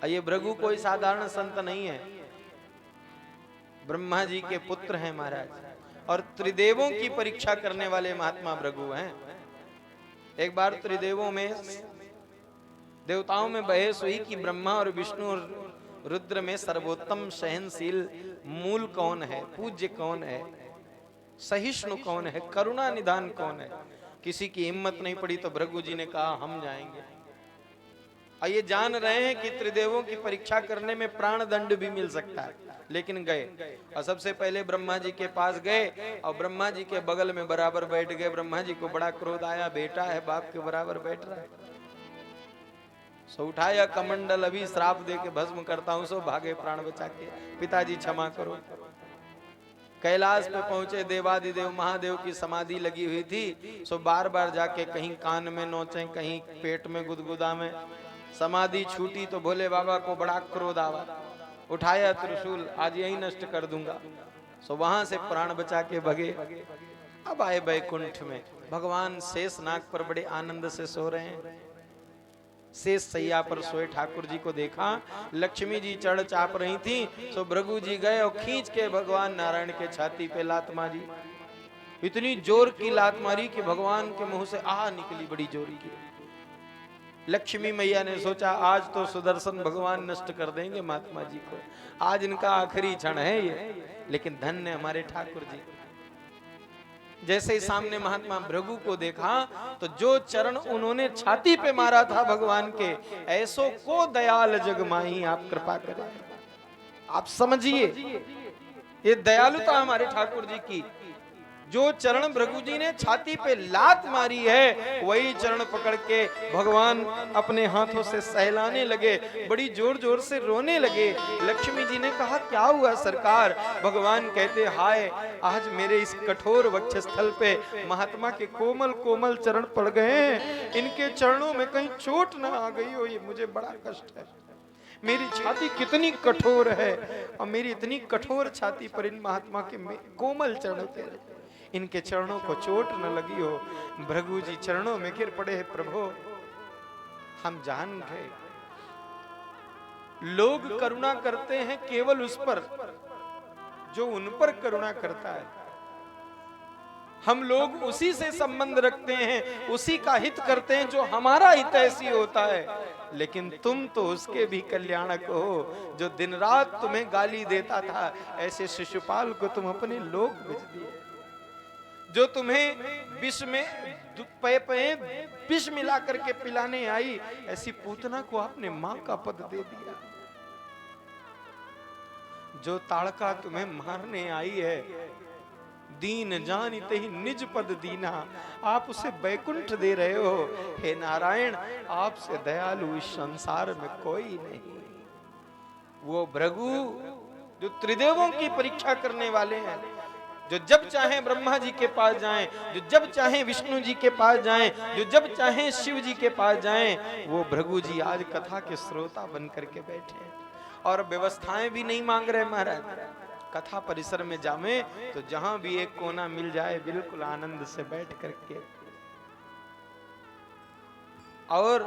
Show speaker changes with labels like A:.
A: ये भृगु कोई साधारण संत नहीं है, ब्रह्मा जी के पुत्र हैं महाराज, और त्रिदेवों की परीक्षा करने वाले महात्मा भृगु हैं। एक बार त्रिदेवों में, देवताओं में बहस हुई कि ब्रह्मा और विष्णु और रुद्र में सर्वोत्तम सहनशील मूल कौन है, पूज्य कौन है, सहिष्णु कौन है, करुणा निधान कौन है। किसी की हिम्मत नहीं पड़ी तो भृगु जी ने कहा हम जाएंगे। और ये जान रहे हैं कि त्रिदेवों की परीक्षा करने में प्राण दंड भी मिल सकता है, लेकिन गए। और सबसे पहले ब्रह्मा जी के पास गए और ब्रह्मा जी के बगल में बराबर बैठ गए। ब्रह्मा जी को बड़ा क्रोध आया, बेटा है बाप के बराबर बैठ रहा है। सो उठाया कमंडल, अभी श्राप दे के भस्म करता हूं। सो भागे प्राण बचा के, पिताजी क्षमा करो। कैलाश पे पहुंचे, देवादिदेव महादेव की समाधि लगी हुई थी। सो बार बार जाके कहीं कान में नोचे, कहीं पेट में गुदगुदा में। समाधि छूटी तो भोले बाबा को बड़ा क्रोध आवा, उठाया त्रिशूल, आज यही नष्ट कर दूंगा। सो वहां से प्राण बचा के भगे। अब आए बैकुंठ में, भगवान शेषनाग पर बड़े आनंद से सो रहे हैं। शेष सैया पर सोए ठाकुर जी को देखा, लक्ष्मी जी चढ़ चाप रही थी। सो भृगु जी गए और खींच के भगवान नारायण के छाती पे लात मारी। इतनी जोर की लात मारी कि भगवान के मुंह से आह निकली, बड़ी जोर की। लक्ष्मी मैया ने सोचा आज तो सुदर्शन भगवान नष्ट कर देंगे महात्मा जी को, आज इनका आखिरी क्षण है ये। लेकिन धन्य हमारे ठाकुर जी, जैसे ही सामने महात्मा भृगु को देखा तो जो चरण उन्होंने छाती पे मारा था भगवान के, ऐसो को दयाल जगमाही, आप कृपा करें। आप समझिए ये दयालुता हमारे ठाकुर जी की। जो चरण भृगु जी ने छाती पे लात मारी है, वही चरण पकड़ के भगवान अपने हाथों से सहलाने लगे, बड़ी जोर जोर से रोने लगे। लक्ष्मी जी ने कहा क्या हुआ सरकार? भगवान कहते हाय, आज मेरे इस कठोर वक्षस्थल पे महात्मा के कोमल कोमल चरण पड़ गए, इनके चरणों में कहीं चोट ना आ गई हो, ये मुझे बड़ा कष्ट है। मेरी छाती कितनी कठोर है और मेरी इतनी कठोर छाती पर इन महात्मा के कोमल चरण पे, इनके चरणों को चोट न लगी हो। भृगु जी चरणों में गिर पड़े, प्रभु हम जान गए, लोग करुणा करते हैं केवल उस पर जो उन पर करुणा करता है। हम लोग उसी से संबंध रखते हैं, उसी का हित करते हैं जो हमारा हित ऐसी होता है। लेकिन तुम तो उसके भी कल्याणक हो, जो दिन रात तुम्हें गाली देता था, ऐसे शिशुपाल को तुम अपने लोक भेज दिए। जो तुम्हें विष में विष मिला करके पिलाने आई, ऐसी पूतना को आपने मां का पद दे दिया। जो ताड़का तुम्हें मारने आई है, दीन जानिते ही निज पद दीना, आप उसे बैकुंठ दे रहे हो। हे नारायण, आपसे दयालु इस संसार में कोई नहीं। वो भृगु जो त्रिदेवों की परीक्षा करने वाले हैं, जो जब चाहे ब्रह्मा जी के पास जाएं, जो जब चाहे विष्णु जी के पास जाएं, जो जब चाहे शिव जी के पास जाएं, वो भृगु जी आज कथा के श्रोता बन करके बैठे हैं। और व्यवस्थाएं भी नहीं मांग रहे महाराज। कथा परिसर में जावे तो जहां भी एक कोना मिल जाए, बिल्कुल आनंद से बैठ करके। और